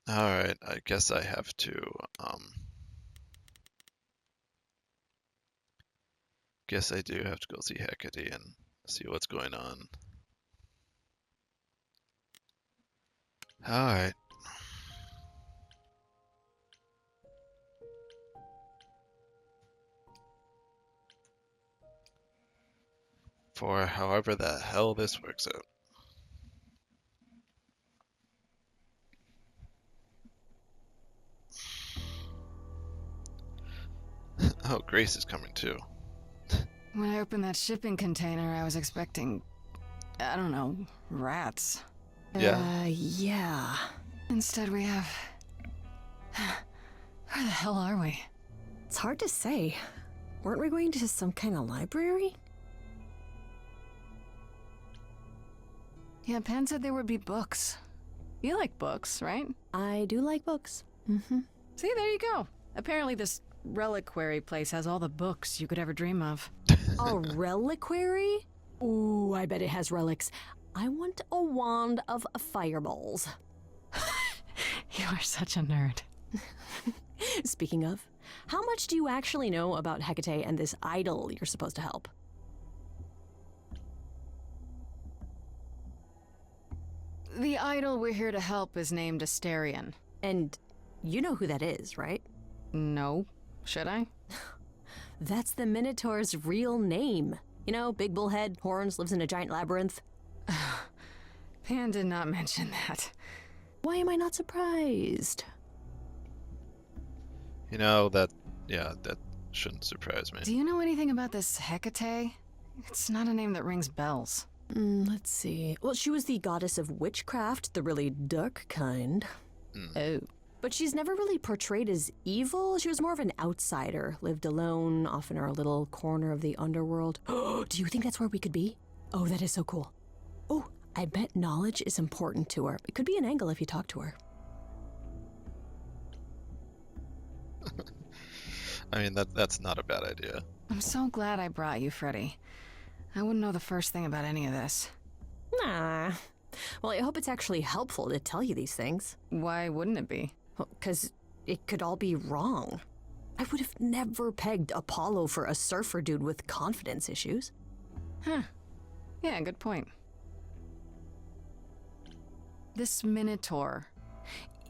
Alright, I guess I have to, guess I do have to go see Hecate and see what's going on. Alright. For however the hell this works out. Oh, Grace is coming too. When I opened that shipping container, I was expecting, I don't know, rats. Yeah? Yeah. Instead we have... Where the hell are we? It's hard to say. Weren't we going to some kind of library? Yeah, Pan said there would be books. You like books, right? I do like books. Mm-hmm. See, there you go. Apparently this reliquary place has all the books you could ever dream of. A reliquary? Ooh, I bet it has relics. I want a wand of fireballs. You are such a nerd. Speaking of, how much do you actually know about Hecate and this idol you're supposed to help? The idol we're here to help is named Asterion. And you know who that is, right? No. Should I? That's the Minotaur's real name. You know, big bullhead, horns, lives in a giant labyrinth. Pan did not mention that. Why am I not surprised? You know, that shouldn't surprise me. Do you know anything about this Hecate? It's not a name that rings bells. Let's see. Well, she was the goddess of witchcraft, the really dark kind. Oh. But she's never really portrayed as evil. She was more of an outsider, lived alone, off in her little corner of the underworld. Do you think that's where we could be? Oh, that is so cool. Oh, I bet knowledge is important to her. It could be an angle if you talk to her. I mean, that's not a bad idea. I'm so glad I brought you, Freddy. I wouldn't know the first thing about any of this. Nah. Well, I hope it's actually helpful to tell you these things. Why wouldn't it be? Because it could all be wrong. I would have never pegged Apollo for a surfer dude with confidence issues. Huh. Yeah, good point. This Minotaur.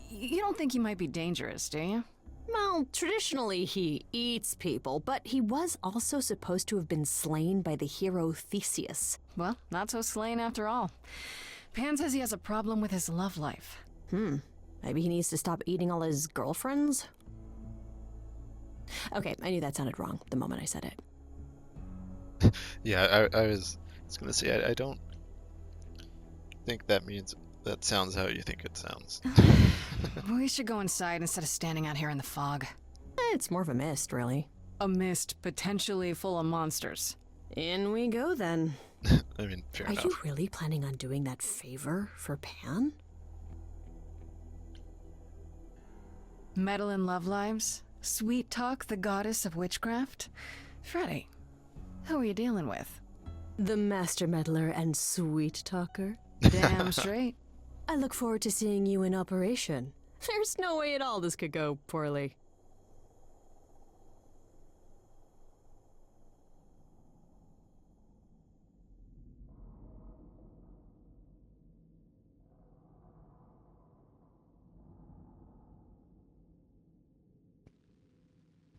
You don't think he might be dangerous, do you? Well, traditionally he eats people, but he was also supposed to have been slain by the hero Theseus. Well, not so slain after all. Pan says he has a problem with his love life. Maybe he needs to stop eating all his girlfriends? Okay, I knew that sounded wrong the moment I said it. Yeah, I was gonna say, I don't think that sounds how you think it sounds. We should go inside instead of standing out here in the fog. It's more of a mist, really. A mist potentially full of monsters. In we go, then. I mean, fair Are enough. you really planning on doing that favor for Pan? Meddle in love lives? Sweet Talk, the goddess of witchcraft? Freddy, who are you dealing with? The master meddler and sweet talker. Damn straight. I look forward to seeing you in operation. There's no way at all this could go poorly.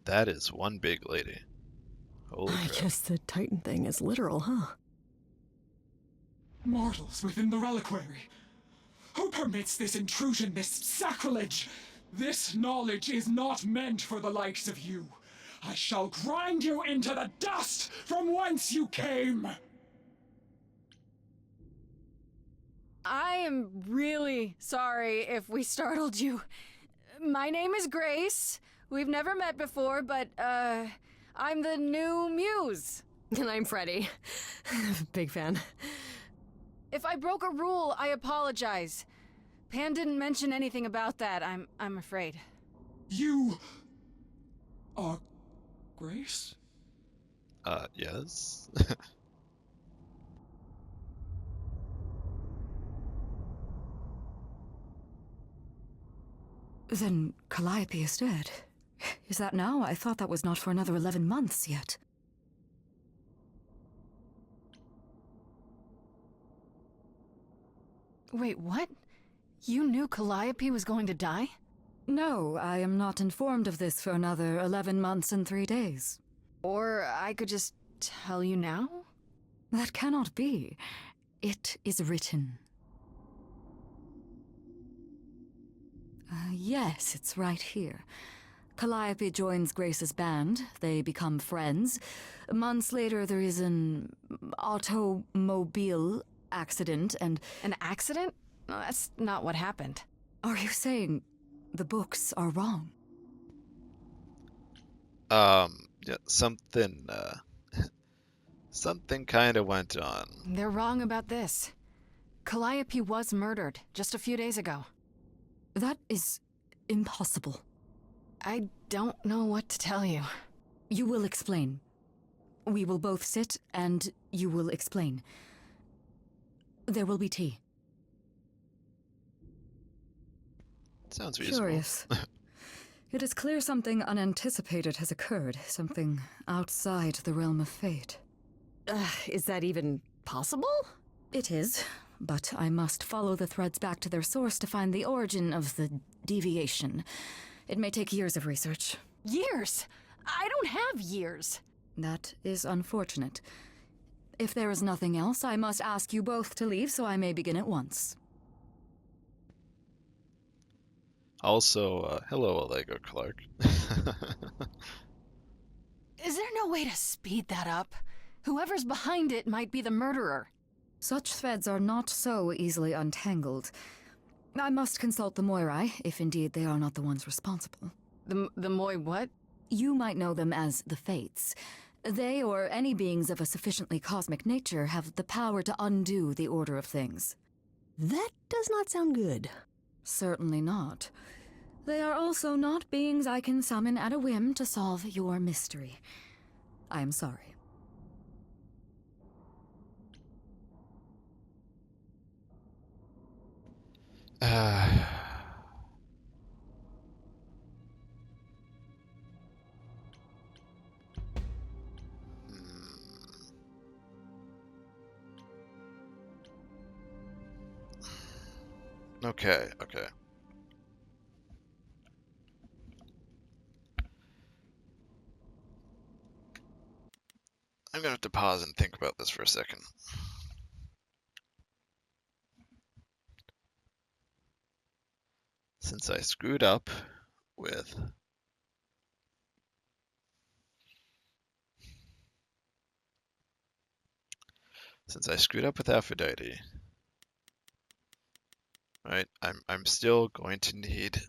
That is one big lady. Holy I crap. guess the Titan thing is literal, huh? Mortals within the reliquary. Who permits this intrusion, this sacrilege? This knowledge is not meant for the likes of you. I shall grind you into the dust from whence you came! I am really sorry if we startled you. My name is Grace. We've never met before, but, I'm the new muse. And I'm Freddy. Big fan. If I broke a rule, I apologize. Pan didn't mention anything about that, I'm afraid. You... are... Grace? Yes? Then Calliope is dead. Is that now? I thought that was not for another 11 months yet. Wait, what? You knew Calliope was going to die? No, I am not informed of this for another 11 months and 3 days. Or I could just tell you now? That cannot be. It is written. Yes, it's right here. Calliope joins Grace's band. They become friends. Months later, there is an automobile accident and... An accident? No, that's not what happened. Are you saying the books are wrong? Yeah, something, something kind of went on. They're wrong about this. Calliope was murdered just a few days ago. That is impossible. I don't know what to tell you. You will explain. We will both sit and you will explain. There will be tea. Sounds reasonable. Curious. It is clear something unanticipated has occurred, something outside the realm of fate. Is that even possible? It is, but I must follow the threads back to their source to find the origin of the deviation. It may take years of research. Years? I don't have years. That is unfortunate. If there is nothing else, I must ask you both to leave so I may begin at once. Also, hello, Alego Clark. Is there no way to speed that up? Whoever's behind it might be the murderer. Such threads are not so easily untangled. I must consult the Moirai, if indeed they are not the ones responsible. The Moi what? You might know them as the Fates. They, or any beings of a sufficiently cosmic nature, have the power to undo the order of things. That does not sound good. Certainly not. They are also not beings I can summon at a whim to solve your mystery. I am sorry. Okay, okay. I'm gonna have to pause and think about this for a second. Since I screwed up with Aphrodite, right? I'm still going to need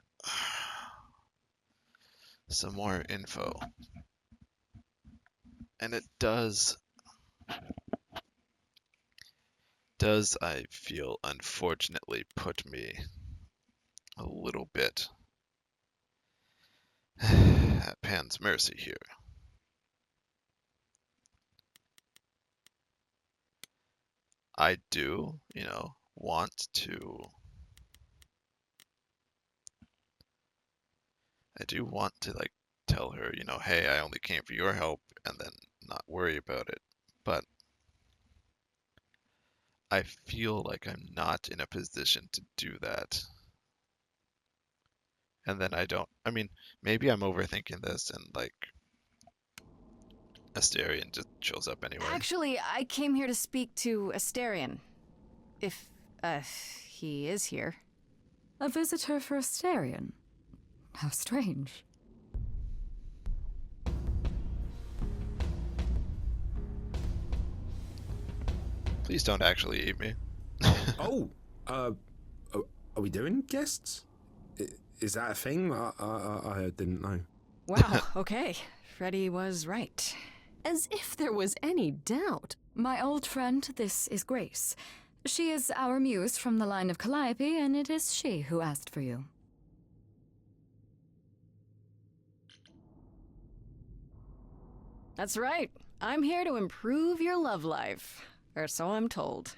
some more info. And it does I feel unfortunately put me a little bit at Pan's mercy here. I do, want to. Like tell her, hey, I only came for your help, and then not worry about it. But I feel like I'm not in a position to do that. And then I mean, maybe I'm overthinking this and like Asterion just shows up anyway. Actually, I came here to speak to Asterion. If, he is here. A visitor for Asterion? How strange. Please don't actually eat me. Are we doing guests? Is that a thing? I didn't know. Wow, okay. Freddy was right. As if there was any doubt. My old friend, this is Grace. She is our muse from the line of Calliope, and it is she who asked for you. That's right. I'm here to improve your love life. Or so I'm told.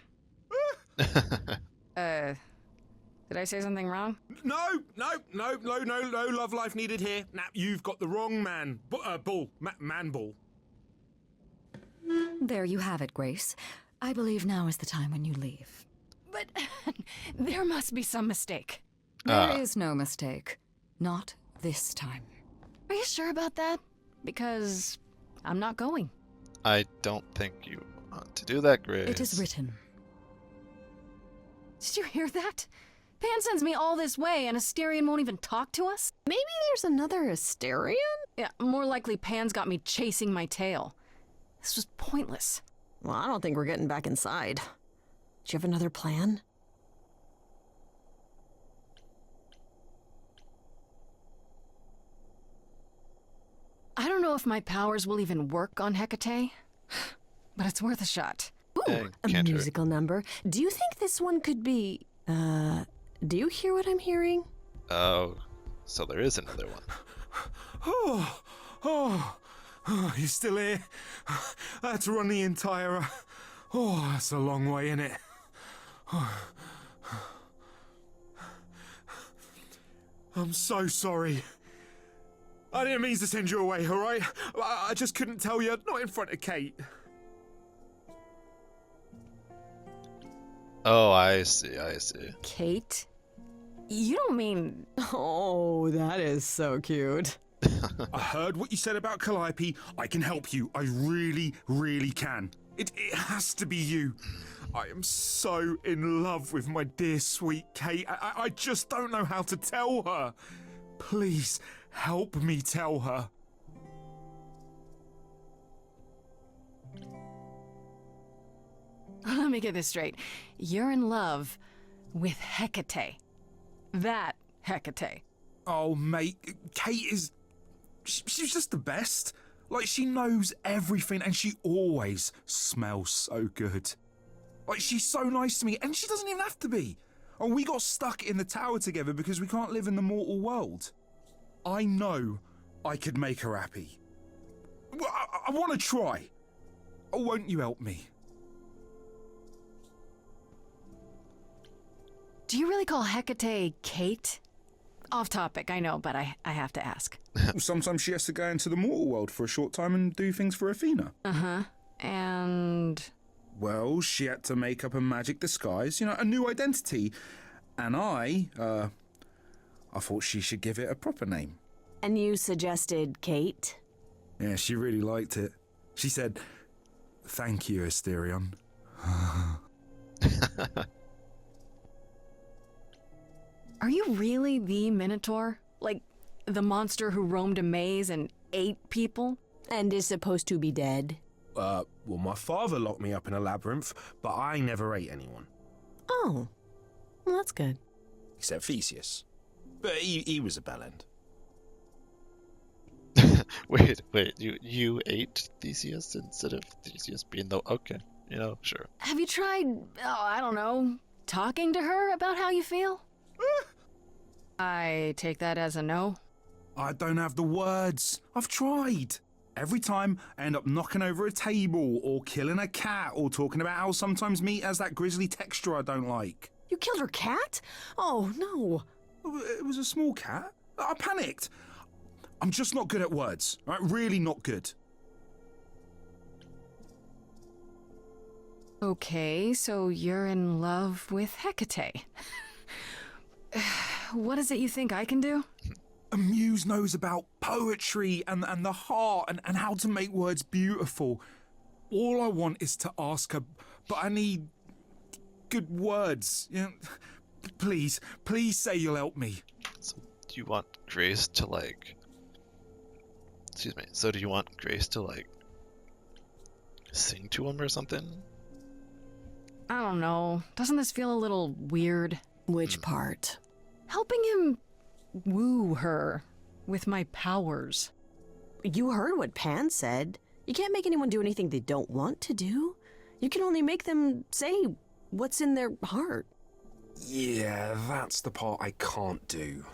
Did Did I say something wrong? No love life needed here. Now, you've got the wrong man. Bull. Man bull. There you have it, Grace. I believe now is the time when you leave. But there must be some mistake. There is no mistake. Not this time. Are you sure about that? Because I'm not going. I don't think you want to do that, Grace. It is written. Did you hear that? Pan sends me all this way and Asterion won't even talk to us? Maybe there's another Asterion? Yeah, more likely Pan's got me chasing my tail. This was pointless. Well, I don't think we're getting back inside. Do you have another plan? I don't know if my powers will even work on Hecate, but it's worth a shot. Ooh, Yeah, a can't hurt. musical number. Do you think this one could be, do you hear what I'm hearing? Oh, so there is another one. Oh, you're still here? I had to run the entire... Oh, that's a long way, innit? I'm so sorry. I didn't mean to send you away, alright? I just couldn't tell you, not in front of Kate. Oh, I see, I see. Kate? You don't mean... Oh, that is so cute. I heard what you said about Calliope. I can help you. I really, really can. It has to be you. I am so in love with my dear sweet Kate. I just don't know how to tell her. Please, help me tell her. Let me get this straight. You're in love with Hecate. That Hecate. Oh, mate, Kate is... She's just the best. Like, she knows everything and she always smells so good. Like, she's so nice to me and she doesn't even have to be. And we got stuck in the tower together because we can't live in the mortal world. I know I could make her happy. Well, I want to try. Oh, won't you help me? Do you really call Hecate Kate? Off topic, I know, but I have to ask. Sometimes she has to go into the mortal world for a short time and do things for Athena. Uh-huh. And... Well, she had to make up a magic disguise, a new identity. And I thought she should give it a proper name. And you suggested Kate? Yeah, she really liked it. She said, "Thank you, Asterion." Are you really the Minotaur? Like, the monster who roamed a maze and ate people? And is supposed to be dead? Well, my father locked me up in a labyrinth, but I never ate anyone. Oh, well, that's good. Except Theseus. But he was a bellend. Wait, you ate Theseus instead of Theseus being the... Okay, sure. Have you tried, I don't know, talking to her about how you feel? I take that as a no. I don't have the words. I've tried. Every time I end up knocking over a table or killing a cat or talking about how sometimes meat has that grisly texture I don't like. You killed her cat? Oh, no. It was a small cat. I panicked. I'm just not good at words, right? Really not good. Okay, so you're in love with Hecate. What is it you think I can do? A muse knows about poetry and the heart and how to make words beautiful. All I want is to ask her, but I need good words. Please say you'll help me. So do you want Grace to Excuse me. So do you want Grace to sing to him or something? I don't know. Doesn't this feel a little weird? Which part? Helping him woo her with my powers. You heard what Pan said. You can't make anyone do anything they don't want to do. You can only make them say what's in their heart. Yeah, that's the part I can't do.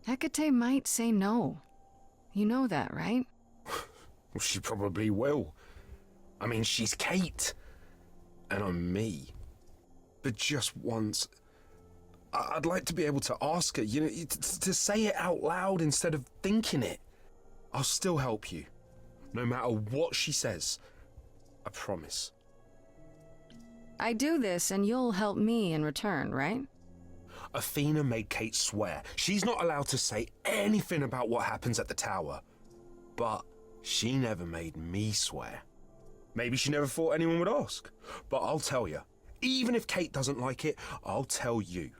Hecate might say no. You know that, right? Well, she probably will. I mean, she's Kate. And I'm me. but just once, I'd like to be able to ask her, to say it out loud instead of thinking it. I'll still help you, no matter what she says. I promise. I do this and you'll help me in return, right? Athena made Kate swear she's not allowed to say anything about what happens at the tower. But she never made me swear. Maybe she never thought anyone would ask. But I'll tell you, even if Kate doesn't like it, I'll tell you.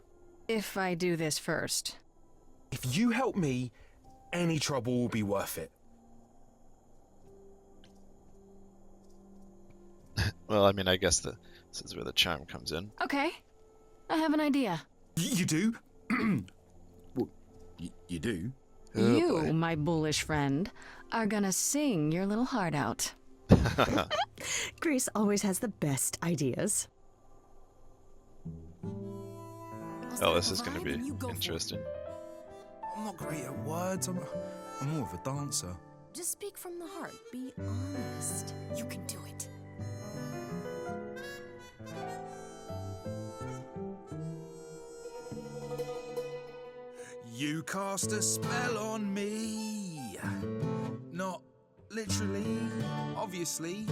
If I do this first. If you help me, any trouble will be worth it. Well, I mean, I guess this is where the charm comes in. Okay, I have an idea. You do? Well, you do? Oh, You, boy. my bullish friend, are gonna sing your little heart out. Grace always has the best ideas. Oh, this is going to be interesting. I'm not great at words. I'm more of a dancer. Just speak from the heart. Be honest. You can do it. You cast a spell on me. Not literally, obviously.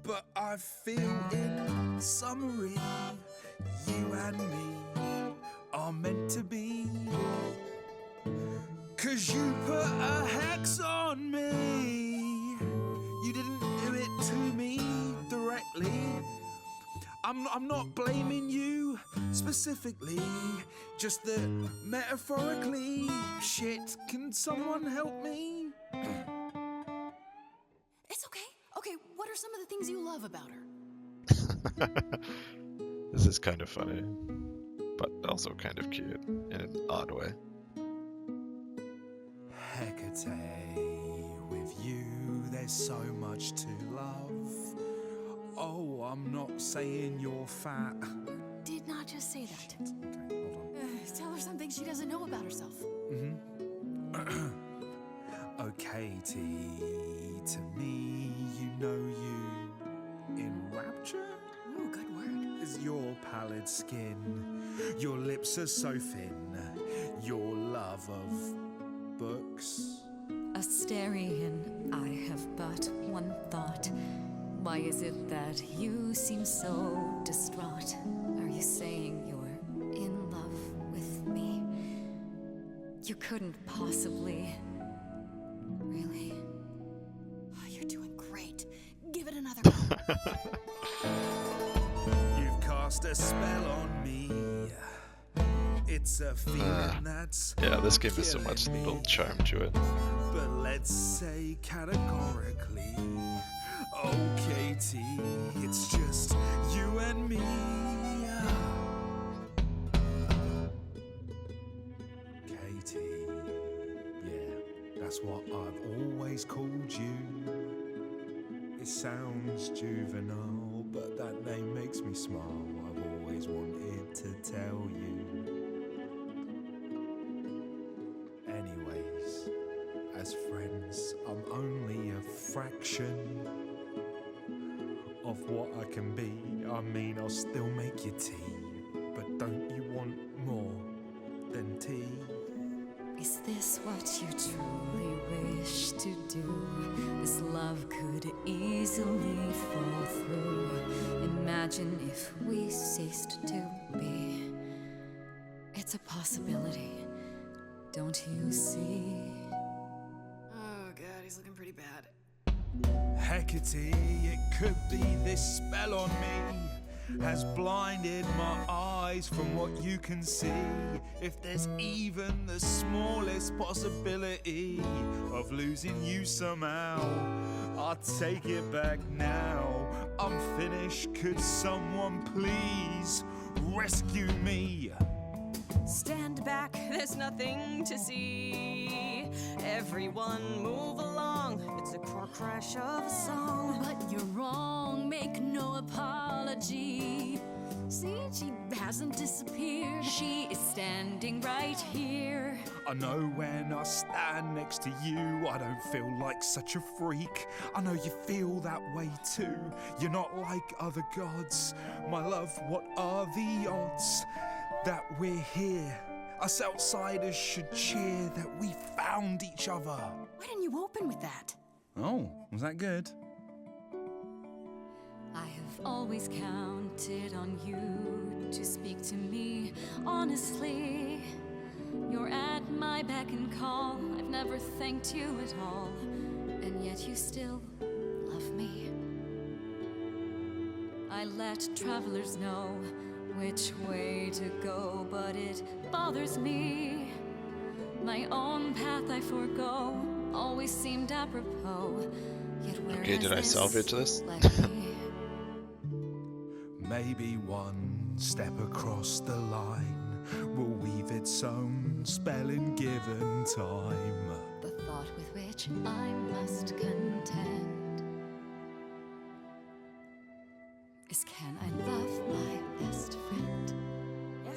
But I feel in summary, you and me are meant to be. 'Cause you put a hex on me. You didn't do it to me directly. I'm not blaming you specifically, just that metaphorically. Shit, can someone help me? It's okay. Okay, what are some of the things you love about her? This is kind of funny, but also kind of cute in an odd way. Hecate, with you there's so much to love. Oh, I'm not saying you're fat. Did not just say that. Okay, hold on. Tell her something she doesn't know about herself. Oh, Katie, to me, you know you enrapture? Ooh, good word. Is your pallid skin, your lips are so thin, your love of books. Asterion, I have but one thought. Why is it that you seem so distraught? Are you saying you're in love with me? You couldn't possibly. Really? Oh, you're doing great. Give it another go. You've cast a spell on me. It's a feeling that's Yeah, this game has so killing much me. little charm to it. But let's say categorically, oh Katie, it's just you and me. Katie, yeah, that's what I've always called you. It sounds juvenile, but that name makes me smile. I've always wanted to tell you. Anyways, as friends, I'm only a fraction of what I can be. I mean, I'll still make you tea, but don't you want more than tea? Is this what you truly wish to do? This love could easily fall through. Imagine if we ceased to be. It's a possibility, don't you see? Oh god, he's looking pretty bad. Hecate, it could be this spell on me has blinded my eyes from what you can see. If there's even the smallest possibility of losing you somehow, I'll take it back now. I'm finished, could someone please rescue me? Stand back, there's nothing to see. Everyone move along, it's a car crash of a song. But you're wrong, make no apology. See, she hasn't disappeared. She is standing right here. I know when I stand next to you, I don't feel like such a freak. I know you feel that way too. You're not like other gods. My love, what are the odds that we're here? Us outsiders should cheer that we found each other. Why didn't you open with that? Oh, was that good? I have always counted on you to speak to me honestly. You're at my beck and call. I've never thanked you at all, and yet you still love me. I let travelers know which way to go, but it bothers me. My own path I forego always seemed apropos. Yet where Okay, has did I salvage this? led me? Maybe one step across the line will weave its own spell in given time. The thought with which I must contend is, can I love my best friend?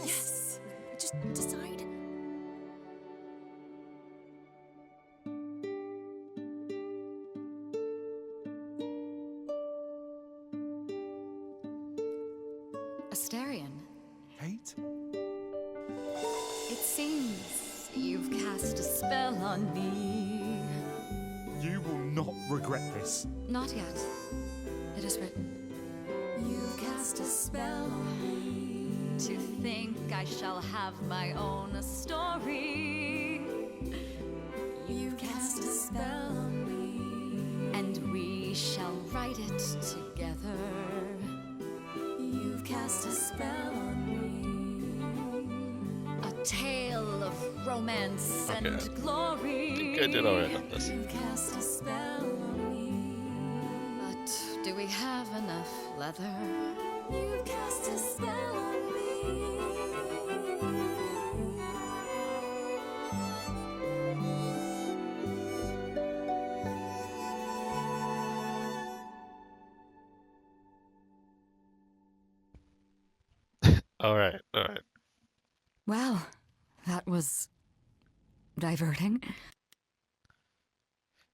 Yes. Just decide. Asterion, Kate? it seems you've cast a spell on me. You will not regret this. Not yet. It is written. You've cast a spell on me. To think I shall have my own story. You've cast a spell on me. And we shall write it together. You've cast a spell on me. A tale of romance Okay. and glory. I think I did alright on this. You cast a spell on me. But do we have enough leather? You've cast a spell on me. Alright, alright. Well, that was diverting.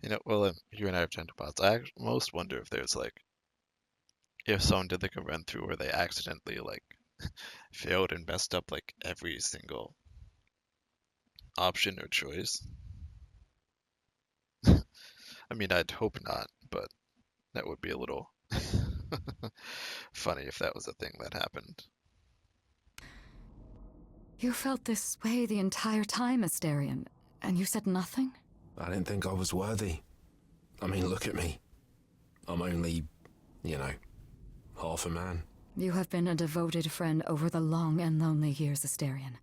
You know, well, you and I have gender bots. I most wonder if there's like, if someone did like a run through where they accidentally like failed and messed up like every single option or choice. I mean, I'd hope not, but that would be a little funny if that was a thing that happened. You felt this way the entire time, Asterion, and you said nothing? I didn't think I was worthy. I mean, look at me. I'm only, half a man. You have been a devoted friend over the long and lonely years, Asterion.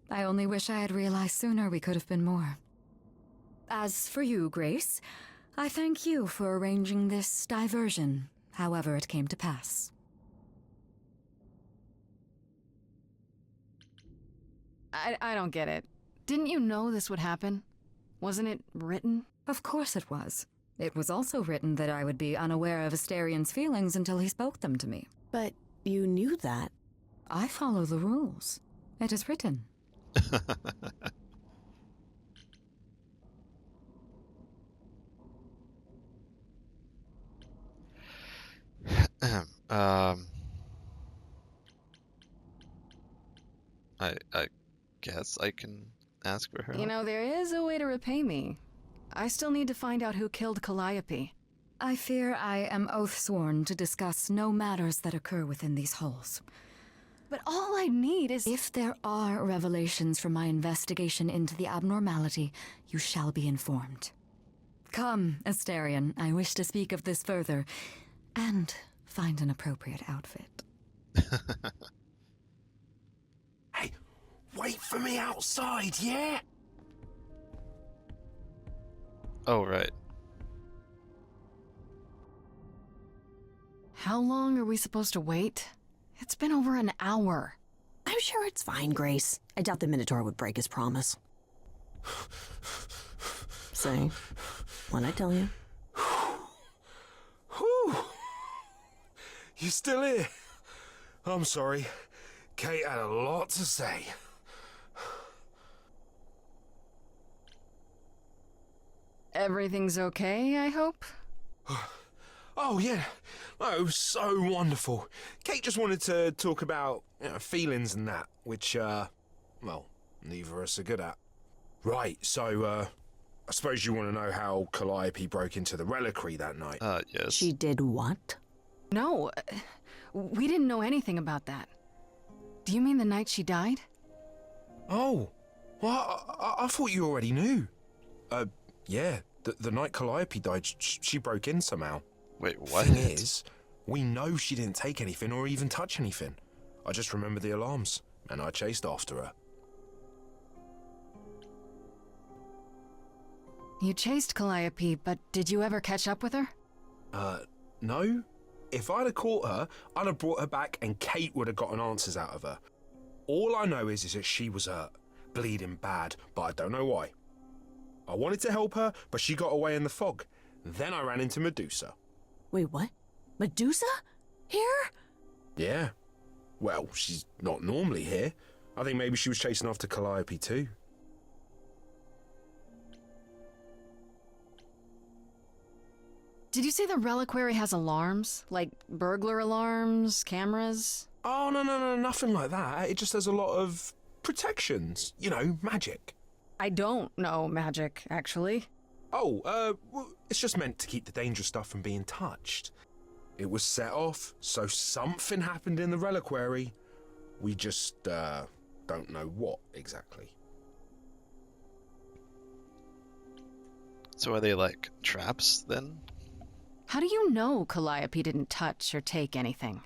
I only wish I had realized sooner we could have been more. As for you, Grace, I thank you for arranging this diversion, however it came to pass. I don't get it. Didn't you know this would happen? Wasn't it written? Of course it was. It was also written that I would be unaware of Asterion's feelings until he spoke them to me. But you knew that. I follow the rules. It is written. I guess I can ask for her. You know, there is a way to repay me. I still need to find out who killed Calliope. I fear I am oath-sworn to discuss no matters that occur within these halls. But all I need is... If there are revelations from my investigation into the abnormality, you shall be informed. Come, Asterion, I wish to speak of this further, and find an appropriate outfit. Hey, wait for me outside, yeah? Oh, right. How long are we supposed to wait? It's been over an hour. I'm sure it's fine, Grace. I doubt the Minotaur would break his promise. Say, what'd I tell you? Whew. You still here? I'm sorry. Kate had a lot to say. Everything's okay, I hope? Oh, yeah. Oh, it was so wonderful. Kate just wanted to talk about feelings and that, which, well, neither of us are good at. Right, so, I suppose you want to know how Calliope broke into the reliquary that night. Yes. She did what? No, we didn't know anything about that. Do you mean the night she died? Oh, well, I thought you already knew. Yeah, the night Calliope died, she broke in somehow. Wait, what? Thing is, we know she didn't take anything or even touch anything. I just remember the alarms, and I chased after her. You chased Calliope, but did you ever catch up with her? No. If I'd have caught her, I'd have brought her back and Kate would have gotten answers out of her. All I know is that she was hurt, bleeding bad, but I don't know why. I wanted to help her, but she got away in the fog. Then I ran into Medusa. Wait, what? Medusa? Here? Yeah. Well, she's not normally here. I think maybe she was chasing after Calliope too. Did you say the reliquary has alarms? Like burglar alarms, cameras? Oh, no, nothing like that. It just has a lot of protections. You know, magic. I don't know magic, actually. Oh, well, it's just meant to keep the dangerous stuff from being touched. It was set off, so something happened in the reliquary. We just, don't know what exactly. So are they like traps then? How do you know Calliope didn't touch or take anything?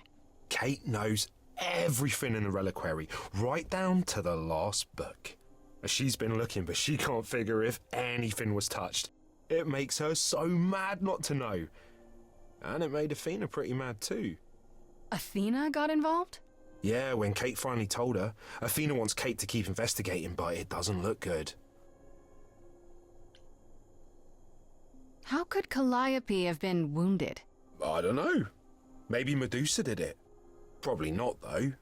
Kate knows everything in the reliquary, right down to the last book. She's been looking, but she can't figure if anything was touched. It makes her so mad not to know. And it made Athena pretty mad too. Athena got involved? Yeah, when Kate finally told her, Athena wants Kate to keep investigating, but it doesn't look good. How could Calliope have been wounded? I don't know. Maybe Medusa did it. Probably not, though. You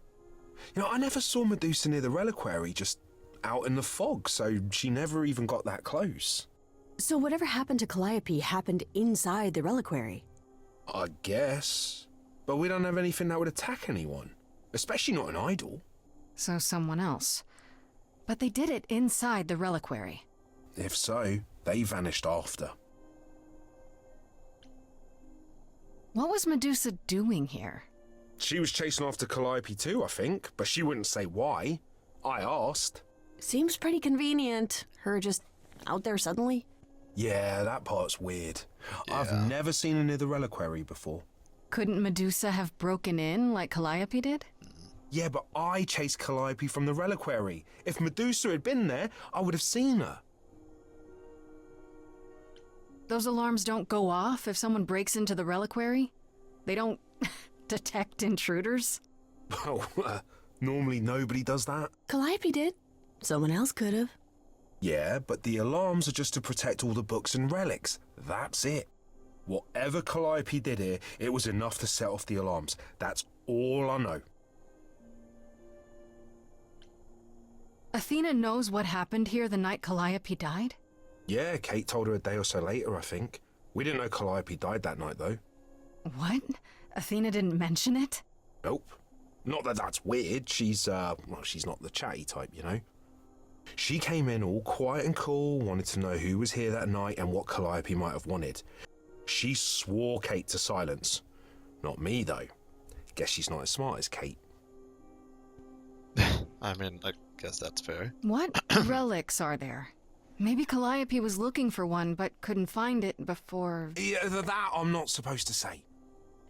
know, I never saw Medusa near the reliquary, just out in the fog, so she never even got that close. So whatever happened to Calliope happened inside the reliquary? I guess. But we don't have anything that would attack anyone. Especially not an idol. So someone else. But they did it inside the reliquary. If so, they vanished after. What was Medusa doing here? She was chasing after Calliope too, I think, but she wouldn't say why. I asked. Seems pretty convenient. Her just out there suddenly. Yeah, that part's weird. Yeah. I've never seen her near the reliquary before. Couldn't Medusa have broken in like Calliope did? Yeah, but I chased Calliope from the reliquary. If Medusa had been there, I would have seen her. Those alarms don't go off if someone breaks into the reliquary? They don't detect intruders? Well, normally nobody does that. Calliope did. Someone else could have. Yeah, but the alarms are just to protect all the books and relics. That's it. Whatever Calliope did here, it was enough to set off the alarms. That's all I know. Athena knows what happened here the night Calliope died? Yeah, Kate told her a day or so later, I think. We didn't know Calliope died that night, though. What? Athena didn't mention it? Nope. Not that that's weird. She's not the chatty type, you know. She came in all quiet and cool, wanted to know who was here that night and what Calliope might have wanted. She swore Kate to silence. Not me, though. Guess she's not as smart as Kate. I mean, I guess that's fair. What relics are there? Maybe Calliope was looking for one but couldn't find it before... Yeah, that I'm not supposed to say.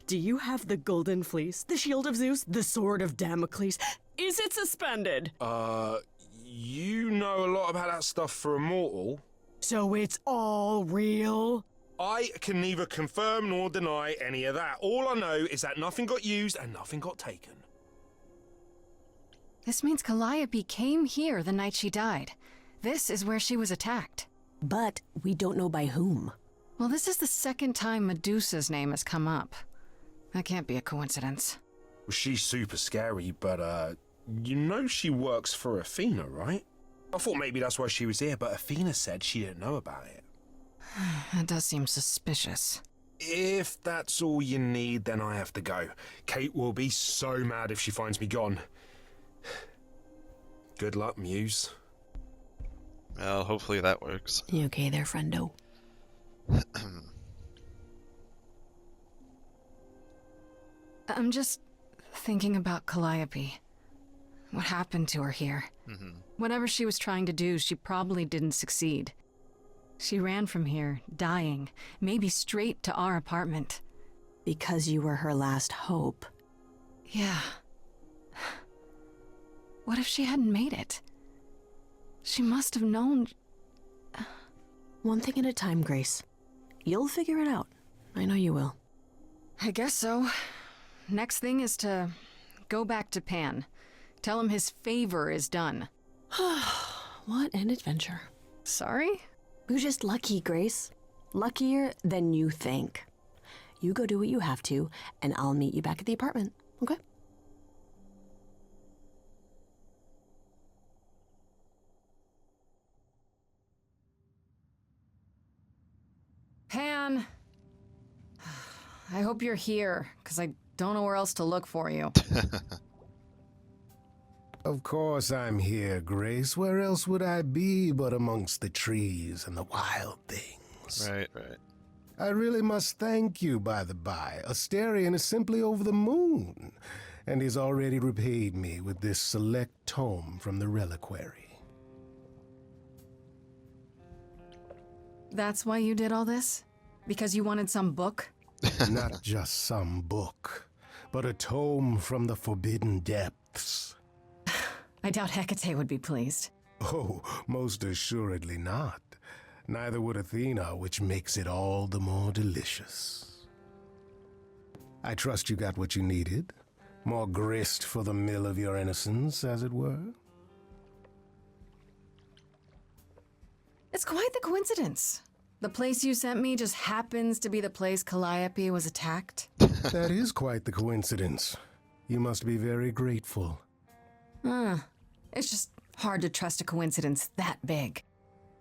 Do you have the golden fleece, the shield of Zeus, the sword of Damocles? Is it suspended? You know a lot about that stuff for a mortal. So it's all real? I can neither confirm nor deny any of that. All I know is that nothing got used and nothing got taken. This means Calliope came here the night she died. This is where she was attacked. But we don't know by whom. Well, this is the second time Medusa's name has come up. That can't be a coincidence. Well, she's super scary, but, you know she works for Athena, right? I thought maybe that's why she was here, but Athena said she didn't know about it. That does seem suspicious. If that's all you need, then I have to go. Kate will be so mad if she finds me gone. Good luck, Muse. Well, hopefully that works. You okay there, friendo? I'm just thinking about Calliope. What happened to her here? Whatever she was trying to do, she probably didn't succeed. She ran from here, dying, maybe straight to our apartment. Because you were her last hope. Yeah. What if she hadn't made it? She must have known. One thing at a time, Grace. You'll figure it out. I know you will. I guess so. Next thing is to go back to Pan. Tell him his favor is done. What an adventure. Sorry? You're just lucky, Grace. Luckier than you think. You go do what you have to, and I'll meet you back at the apartment, okay? Pan! I hope you're here, because I don't know where else to look for you. Of course I'm here, Grace. Where else would I be but amongst the trees and the wild things? Right. I really must thank you, by the by. Asterion is simply over the moon, and he's already repaid me with this select tome from the reliquary. That's why you did all this? Because you wanted some book? Not just some book, but a tome from the forbidden depths. I doubt Hecate would be pleased. Oh, most assuredly not. Neither would Athena, which makes it all the more delicious. I trust you got what you needed. More grist for the mill of your innocence, as it were. It's quite the coincidence. The place you sent me just happens to be the place Calliope was attacked. That is quite the coincidence. You must be very grateful. It's just hard to trust a coincidence that big.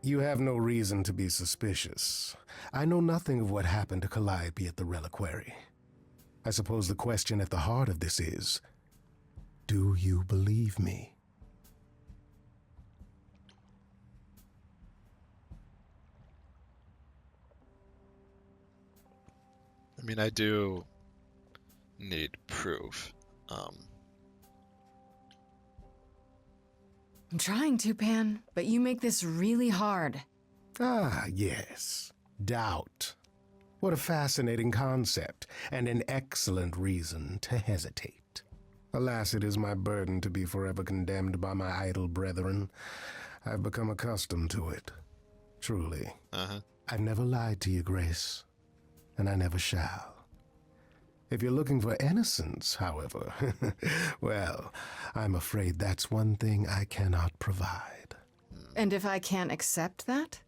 You have no reason to be suspicious. I know nothing of what happened to Calliope at the reliquary. I suppose the question at the heart of this is, do you believe me? I mean, I do need proof. I'm trying to, Pan, but you make this really hard. Ah, yes. Doubt. What a fascinating concept, and an excellent reason to hesitate. Alas, it is my burden to be forever condemned by my idle brethren. I've become accustomed to it. Truly. I've never lied to you, Grace, and I never shall. If you're looking for innocence, however, well, I'm afraid that's one thing I cannot provide. And if I can't accept that?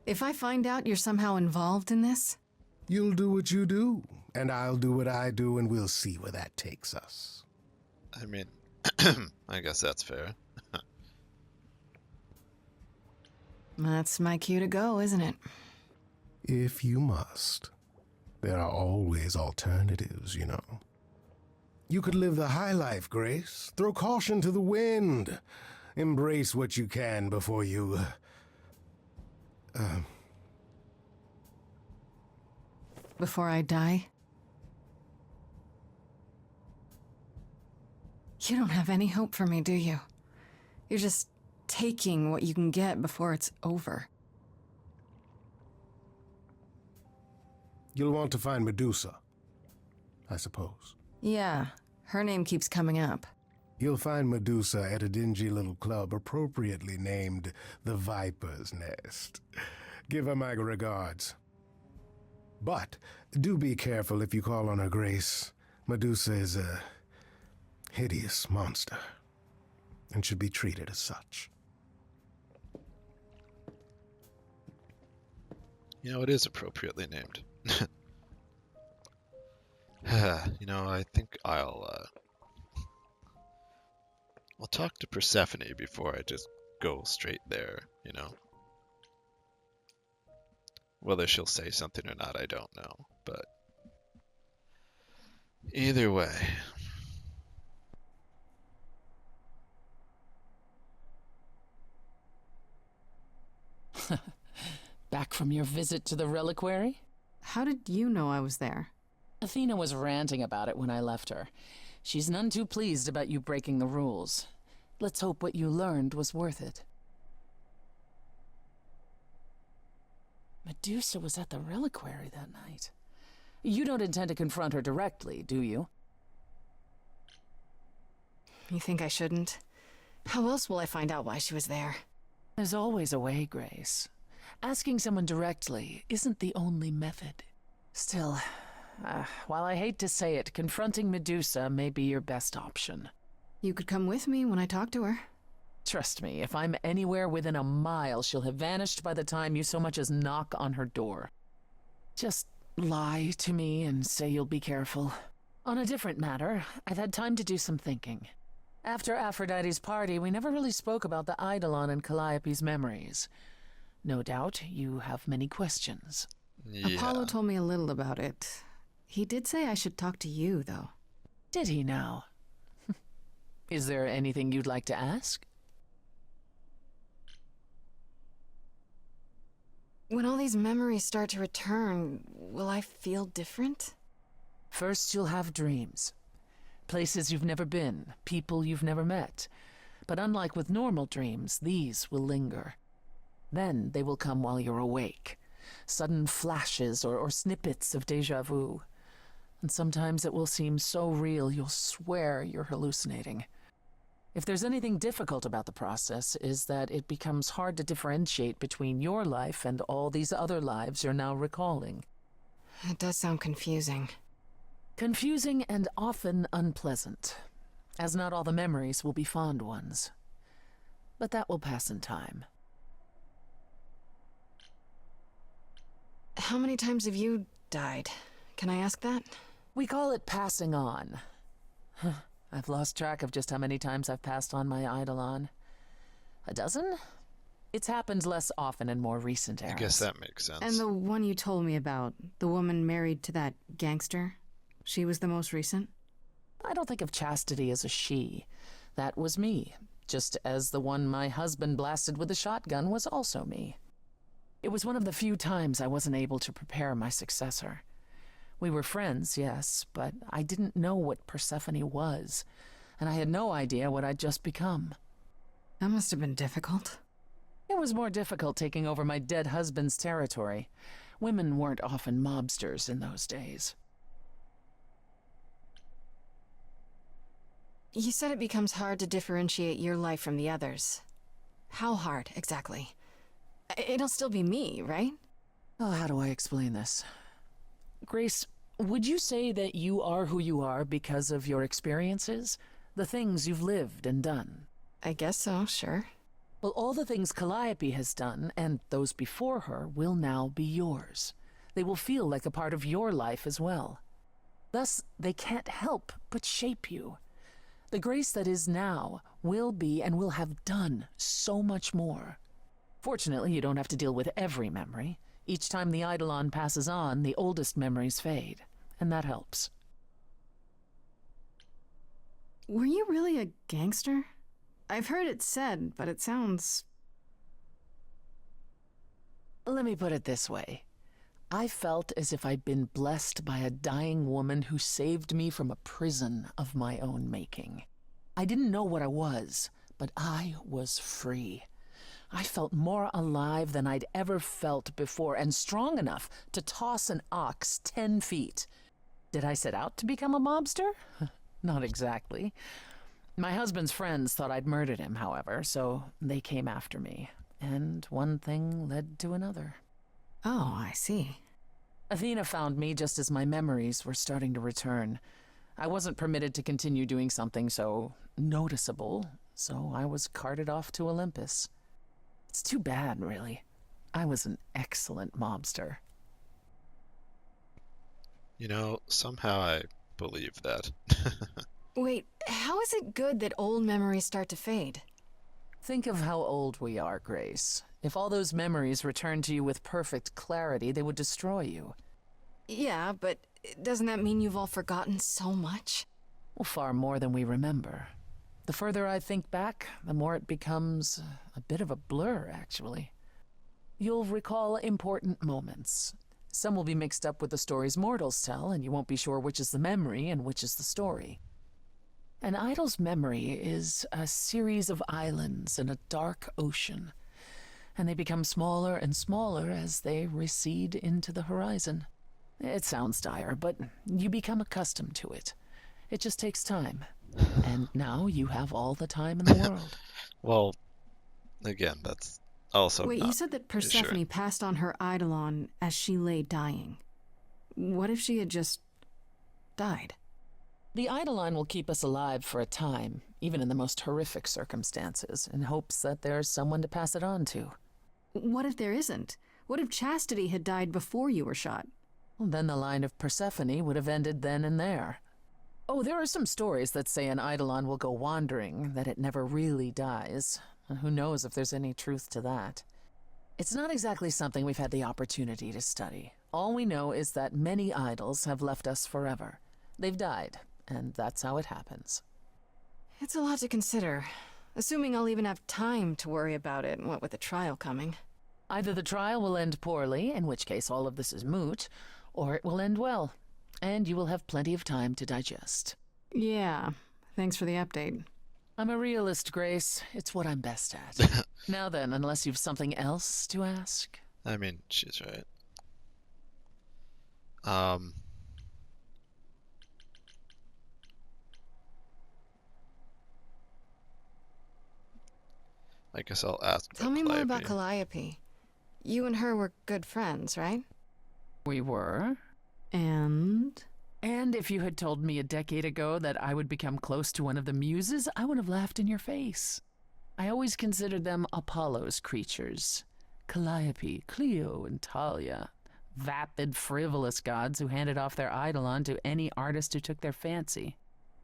If I find out you're somehow involved in this? You'll do what you do, and I'll do what I do, and we'll see where that takes us. I mean, I guess that's fair. That's my cue to go, isn't it? If you must. There are always alternatives, you know. You could live the high life, Grace. Throw caution to the wind. Embrace what you can before you... Before I die? You don't have any hope for me, do you? You're just taking what you can get before it's over. You'll want to find Medusa, I suppose. Yeah, her name keeps coming up. You'll find Medusa at a dingy little club appropriately named the Viper's Nest. Give her my regards. But do be careful if you call on her, Grace. Medusa is a hideous monster and should be treated as such. You know, it is appropriately named. I think I'll talk to Persephone before I just go straight there. Whether she'll say something or not, I don't know. But either way. Back from your visit to the reliquary? How did you know I was there? Athena was ranting about it when I left her. She's none too pleased about you breaking the rules. Let's hope what you learned was worth it. Medusa was at the reliquary that night. You don't intend to confront her directly, do you? You think I shouldn't? How else will I find out why she was there? There's always a way, Grace. Asking someone directly isn't the only method. Still, while I hate to say it, confronting Medusa may be your best option. You could come with me when I talk to her. Trust me, if I'm anywhere within a mile, she'll have vanished by the time you so much as knock on her door. Just lie to me and say you'll be careful. On a different matter, I've had time to do some thinking. After Aphrodite's party, we never really spoke about the Eidolon and Calliope's memories. No doubt you have many questions. Yeah. Apollo told me a little about it. He did say I should talk to you, though. Did he now? Is there anything you'd like to ask? When all these memories start to return, will I feel different? First, you'll have dreams. Places you've never been, people you've never met. But unlike with normal dreams, these will linger. Then they will come while you're awake. Sudden flashes or snippets of déjà vu. And sometimes it will seem so real you'll swear you're hallucinating. If there's anything difficult about the process, is that it becomes hard to differentiate between your life and all these other lives you're now recalling. It does sound confusing. Confusing and often unpleasant, as not all the memories will be fond ones. But that will pass in time. How many times have you died? Can I ask that? We call it passing on. I've lost track of just how many times I've passed on my Eidolon. A dozen? It's happened less often in more recent eras. I guess that makes sense. And the one you told me about, the woman married to that gangster? She was the most recent? I don't think of Chastity as a she. That was me, just as the one my husband blasted with a shotgun was also me. It was one of the few times I wasn't able to prepare my successor. We were friends, yes, but I didn't know what Persephone was, and I had no idea what I'd just become. That must have been difficult. It was more difficult taking over my dead husband's territory. Women weren't often mobsters in those days. You said it becomes hard to differentiate your life from the others. How hard, exactly? It'll still be me, right? Oh, how do I explain this? Grace, would you say that you are who you are because of your experiences? The things you've lived and done? I guess so, sure. Well, all the things Calliope has done, and those before her, will now be yours. They will feel like a part of your life as well. Thus, they can't help but shape you. The Grace that is now will be and will have done so much more. Fortunately, you don't have to deal with every memory. Each time the Eidolon passes on, the oldest memories fade, and that helps. Were you really a gangster? I've heard it said, but it sounds... Let me put it this way. I felt as if I'd been blessed by a dying woman who saved me from a prison of my own making. I didn't know what I was, but I was free. I felt more alive than I'd ever felt before, and strong enough to toss an ox 10 feet. Did I set out to become a mobster? Not exactly. My husband's friends thought I'd murdered him, however, so they came after me. And one thing led to another. Oh, I see. Athena found me just as my memories were starting to return. I wasn't permitted to continue doing something so noticeable, so I was carted off to Olympus. It's too bad, really. I was an excellent mobster. Somehow I believe that. Wait, how is it good that old memories start to fade? Think of how old we are, Grace. If all those memories returned to you with perfect clarity, they would destroy you. Yeah, but doesn't that mean you've all forgotten so much? Well, far more than we remember. The further I think back, the more it becomes a bit of a blur, actually. You'll recall important moments. Some will be mixed up with the stories mortals tell, and you won't be sure which is the memory and which is the story. An idol's memory is a series of islands in a dark ocean, and they become smaller and smaller as they recede into the horizon. It sounds dire, but you become accustomed to it. It just takes time. And now you have all the time in the world. Well, again, that's also Wait, not you said that Persephone reassuring. passed on her eidolon as she lay dying. What if she had just died? The Eidolon will keep us alive for a time, even in the most horrific circumstances, in hopes that there's someone to pass it on to. What if there isn't? What if Chastity had died before you were shot? Well, then the line of Persephone would have ended then and there. Oh, there are some stories that say an Eidolon will go wandering, that it never really dies. And who knows if there's any truth to that. It's not exactly something we've had the opportunity to study. All we know is that many idols have left us forever. They've died, and that's how it happens. It's a lot to consider. Assuming I'll even have time to worry about it, what with the trial coming. Either the trial will end poorly, in which case all of this is moot, or it will end well, and you will have plenty of time to digest. Yeah, thanks for the update. I'm a realist, Grace. It's what I'm best at. Now then, unless you've something else to ask. I mean, she's right. I guess I'll ask Tell about me more about Calliope. Calliope. You and her were good friends, right? We were. And? And if you had told me a decade ago that I would become close to one of the muses, I would have laughed in your face. I always considered them Apollo's creatures. Calliope, Clio, and Talia. Vapid, frivolous gods who handed off their eidolon to any artist who took their fancy.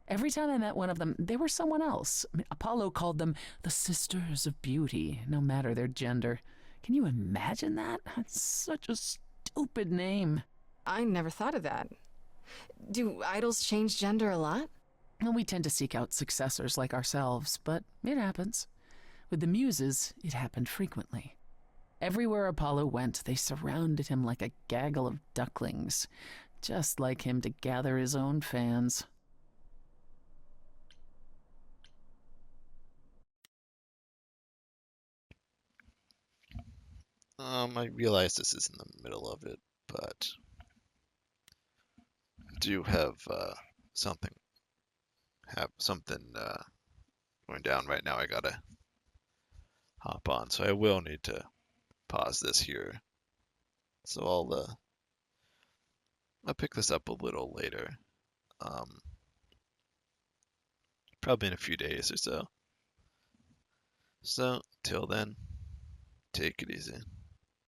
Every time I met one of them, they were someone else. Apollo called them the Sisters of Beauty, no matter their gender. Can you imagine that? That's such a stupid name. I never thought of that. Do idols change gender a lot? Well, we tend to seek out successors like ourselves, but it happens. With the muses, it happened frequently. Everywhere Apollo went, they surrounded him like a gaggle of ducklings, just like him to gather his own fans. I realize this is in the middle of it, but I do have something going down right now. I gotta hop on, so I will need to pause this here. So I'll pick this up a little later, probably in a few days or so. So till then, take it easy.